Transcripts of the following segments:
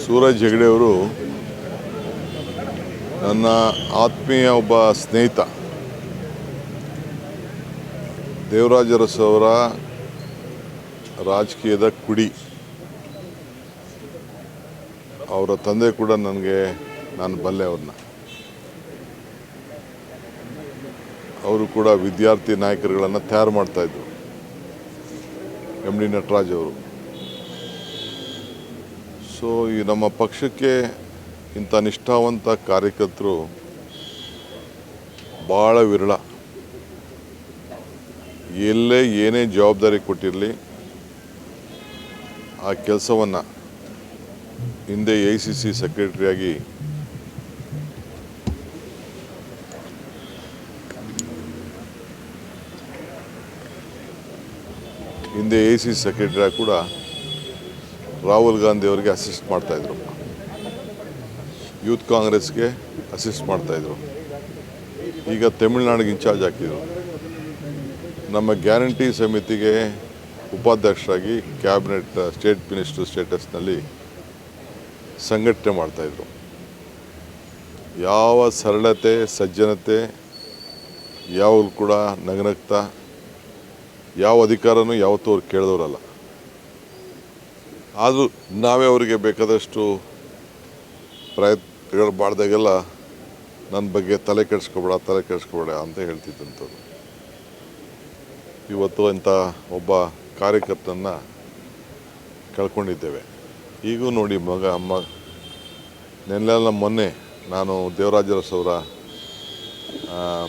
ಸೂರಜ್ ಹೆಗಡೆ ಅವರು ನನ್ನ ಆತ್ಮೀಯ ಒಬ್ಬ ಸ್ನೇಹಿತ. ದೇವರಾಜ ಅರಸು ಅವರ ರಾಜಕೀಯದ ಕುಡಿ. ಅವರ ತಂದೆ ಕೂಡ ನಾನು ಬಲ್ಲೆ ಅವ್ರನ್ನ. ಅವರು ಕೂಡ ವಿದ್ಯಾರ್ಥಿ ನಾಯಕರುಗಳನ್ನು ತಯಾರು ಮಾಡ್ತಾಯಿದ್ರು. ಎಂ ಡಿ ನಟರಾಜ್ ಅವರು. ಸೊ ಈ ನಮ್ಮ ಪಕ್ಷಕ್ಕೆ ಇಂಥ ನಿಷ್ಠಾವಂತ ಕಾರ್ಯಕರ್ತರು ಭಾಳ ವಿರಳ. ಎಲ್ಲೇ ಏನೇ ಜವಾಬ್ದಾರಿ ಕೊಟ್ಟಿರಲಿ ಆ ಕೆಲಸವನ್ನು ಹಿಂದೆ AICC ಸೆಕ್ರೆಟರಿಯಾಗಿ ಕೂಡ ರಾಹುಲ್ ಗಾಂಧಿ ಅವರಿಗೆ ಅಸಿಸ್ಟ್ ಮಾಡ್ತಾಯಿದ್ರು. ಯೂತ್ ಕಾಂಗ್ರೆಸ್ಗೆ ಅಸಿಸ್ಟ್ ಮಾಡ್ತಾಯಿದ್ರು. ಈಗ ತಮಿಳುನಾಡಿಗೆ ಇನ್ಚಾರ್ಜ್ ಹಾಕಿದರು. ನಮ್ಮ ಗ್ಯಾರಂಟಿ ಸಮಿತಿಗೆ ಉಪಾಧ್ಯಕ್ಷರಾಗಿ ಕ್ಯಾಬಿನೆಟ್ ಸ್ಟೇಟ್ ಮಿನಿಸ್ಟರ್ ಸ್ಟೇಟಸ್ನಲ್ಲಿ ಸಂಘಟನೆ ಮಾಡ್ತಾಯಿದ್ರು. ಯಾವ ಸರಳತೆ ಸಜ್ಜನತೆ ಯಾವಾಗಲೂ ಕೂಡ ನಗನಗ್ತಾ ಯಾವ ಅಧಿಕಾರನೂ ಯಾವತ್ತೂ ಅವ್ರು ಕೇಳಿದವರಲ್ಲ. ಆದರೂ ನಾವೇ ಅವರಿಗೆ ಬೇಕಾದಷ್ಟು ಪ್ರಯತ್ನಗಳು ಮಾಡಿದಾಗೆಲ್ಲ ನನ್ನ ಬಗ್ಗೆ ತಲೆ ಕೆಡಿಸ್ಕೊಬೇಡ ಅಂತ ಹೇಳ್ತಿದ್ದಂಥವ್ರು. ಇವತ್ತು ಇಂಥ ಒಬ್ಬ ಕಾರ್ಯಕರ್ತನ ಕಳ್ಕೊಂಡಿದ್ದೇವೆ. ಈಗೂ ನೋಡಿ ಮೊನ್ನೆ ನಾನು ದೇವರಾಜ ಅರಸು ಅವರ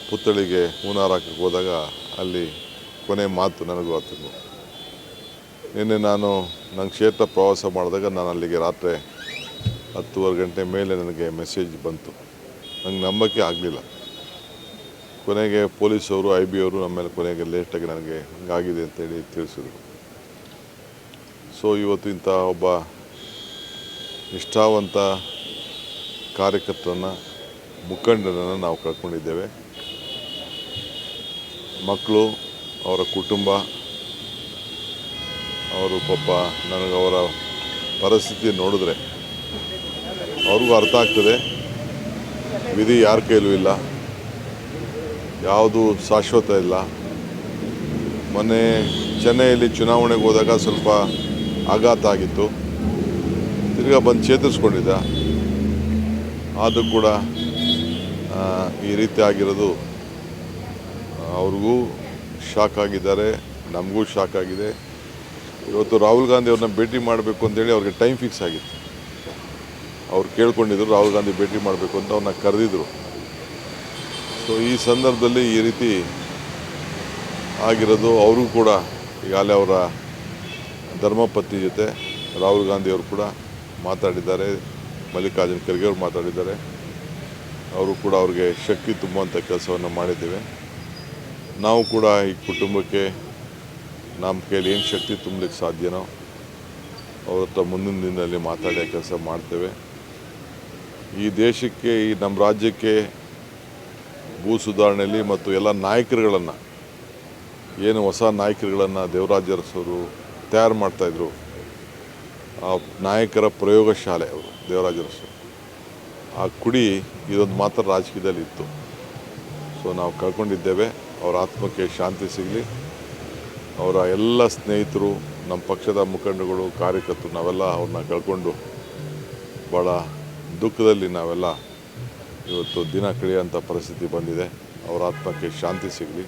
ಪುತ್ಥಳಿಗೆ ಹೂನಾರ ಹಾಕಕ್ಕೆ ಹೋದಾಗ ಅಲ್ಲಿ ಕೊನೆ ಮಾತು ನನಗೂ ಆತನು. ನಿನ್ನೆ ನನ್ನ ಕ್ಷೇತ್ರ ಪ್ರವಾಸ ಮಾಡಿದಾಗ ನಾನು ಅಲ್ಲಿಗೆ ರಾತ್ರಿ 10:30 ಗಂಟೆ ಮೇಲೆ ನನಗೆ ಮೆಸೇಜ್ ಬಂತು. ನಂಗೆ ನಂಬಕ್ಕೆ ಆಗಲಿಲ್ಲ. ಕೊನೆಗೆ ಪೊಲೀಸವರು IB ಅವರು ನಮ್ಮ ಮೇಲೆ ಕೊನೆಗೆ ಲೇಟಾಗಿ ನನಗೆ ಹಿಂಗಾಗಿದೆ ಅಂತೇಳಿ ತಿಳಿಸಿದರು. ಸೊ ಇವತ್ತು ಇಂಥ ಒಬ್ಬ ನಿಷ್ಠಾವಂತ ಕಾರ್ಯಕರ್ತರನ್ನು ಮುಖಂಡರನ್ನು ನಾವು ಕಳ್ಕೊಂಡಿದ್ದೇವೆ. ಮಕ್ಕಳು, ಅವರ ಕುಟುಂಬ, ಅವರು ಪಾಪ ನನಗೆ ಅವರ ಪರಿಸ್ಥಿತಿ ನೋಡಿದ್ರೆ ಅವ್ರಿಗೂ ಅರ್ಥ ಆಗ್ತದೆ. ವಿಧಿ ಯಾರ ಕೈಲೂ ಇಲ್ಲ, ಯಾವುದು ಶಾಶ್ವತ ಇಲ್ಲ. ಮೊನ್ನೆ ಚೆನ್ನೈಯಲ್ಲಿ ಚುನಾವಣೆಗೆ ಹೋದಾಗ ಸ್ವಲ್ಪ ಆಘಾತ ಆಗಿತ್ತು. ತಿರ್ಗಾ ಬಂದು ಚೇತರಿಸ್ಕೊಂಡಿದ್ದ. ಆದರೂ ಕೂಡ ಈ ರೀತಿ ಆಗಿರೋದು ಅವ್ರಿಗೂ ಶಾಕ್ ಆಗಿದ್ದಾರೆ, ನಮಗೂ ಶಾಕ್ ಆಗಿದೆ. ಇವತ್ತು ರಾಹುಲ್ ಗಾಂಧಿ ಅವ್ರನ್ನ ಭೇಟಿ ಮಾಡಬೇಕು ಅಂತೇಳಿ ಅವ್ರಿಗೆ ಟೈಮ್ ಫಿಕ್ಸ್ ಆಗಿತ್ತು. ಅವ್ರು ಕೇಳ್ಕೊಂಡಿದ್ರು ರಾಹುಲ್ ಗಾಂಧಿ ಭೇಟಿ ಮಾಡಬೇಕು ಅಂತ, ಅವ್ರನ್ನ ಕರೆದಿದ್ರು. ಸೊ ಈ ಸಂದರ್ಭದಲ್ಲಿ ಈ ರೀತಿ ಆಗಿರೋದು ಅವ್ರಿಗೂ ಕೂಡ ಈಗಾಗಲೇ ಅವರ ಧರ್ಮಪತ್ನಿ ಜೊತೆ ರಾಹುಲ್ ಗಾಂಧಿ ಅವರು ಕೂಡ ಮಾತಾಡಿದ್ದಾರೆ. ಮಲ್ಲಿಕಾರ್ಜುನ್ ಖರ್ಗೆ ಅವರು ಮಾತಾಡಿದ್ದಾರೆ. ಅವರು ಕೂಡ ಅವ್ರಿಗೆ ಶಕ್ತಿ ತುಂಬುವಂಥ ಕೆಲಸವನ್ನು ಮಾಡಿದ್ದೇವೆ. ನಾವು ಕೂಡ ಈ ಕುಟುಂಬಕ್ಕೆ ನಮ್ಮ ಕೈಯಲ್ಲಿ ಏನು ಶಕ್ತಿ ತುಂಬಲಿಕ್ಕೆ ಸಾಧ್ಯನೋ ಅವ್ರ ಹತ್ರ ಮುಂದಿನ ದಿನದಲ್ಲಿ ಮಾತಾಡೋ ಕೆಲಸ ಮಾಡ್ತೇವೆ. ಈ ದೇಶಕ್ಕೆ, ಈ ನಮ್ಮ ರಾಜ್ಯಕ್ಕೆ ಭೂ ಸುಧಾರಣೆಯಲ್ಲಿ ಮತ್ತು ಎಲ್ಲ ನಾಯಕರುಗಳನ್ನು, ಏನು ಹೊಸ ನಾಯಕರುಗಳನ್ನು ದೇವರಾಜ ಅರಸವರು ತಯಾರು ಮಾಡ್ತಾಯಿದ್ರು, ಆ ನಾಯಕರ ಪ್ರಯೋಗ ಶಾಲೆ ಅವರು ದೇವರಾಜ ಅರಸು. ಆ ಕುಡಿ ಇದೊಂದು ಮಾತ್ರ ರಾಜಕೀಯದಲ್ಲಿ ಇತ್ತು. ಸೊ ನಾವು ಕಳ್ಕೊಂಡಿದ್ದೇವೆ. ಅವರ ಆತ್ಮಕ್ಕೆ ಶಾಂತಿ ಸಿಗಲಿ. ಅವರ ಎಲ್ಲ ಸ್ನೇಹಿತರು, ನಮ್ಮ ಪಕ್ಷದ ಮುಖಂಡಗಳು, ಕಾರ್ಯಕರ್ತರು, ನಾವೆಲ್ಲ ಅವ್ರನ್ನ ಕಳ್ಕೊಂಡು ಭಾಳ ದುಃಖದಲ್ಲಿ ನಾವೆಲ್ಲ ಇವತ್ತು ದಿನ ಕಳೆಯುವಂಥ ಪರಿಸ್ಥಿತಿ ಬಂದಿದೆ. ಅವರ ಆತ್ಮಕ್ಕೆ ಶಾಂತಿ ಸಿಗಲಿ.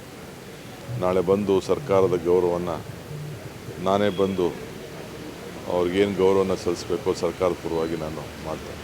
ನಾಳೆ ಬಂದು ಸರ್ಕಾರದ ಗೌರವವನ್ನು ನಾನೇ ಬಂದು ಅವ್ರಿಗೇನು ಗೌರವನ ಸಲ್ಲಿಸಬೇಕೋ ಸರ್ಕಾರದ ಪರವಾಗಿ ನಾನು ಮಾಡ್ತೇನೆ.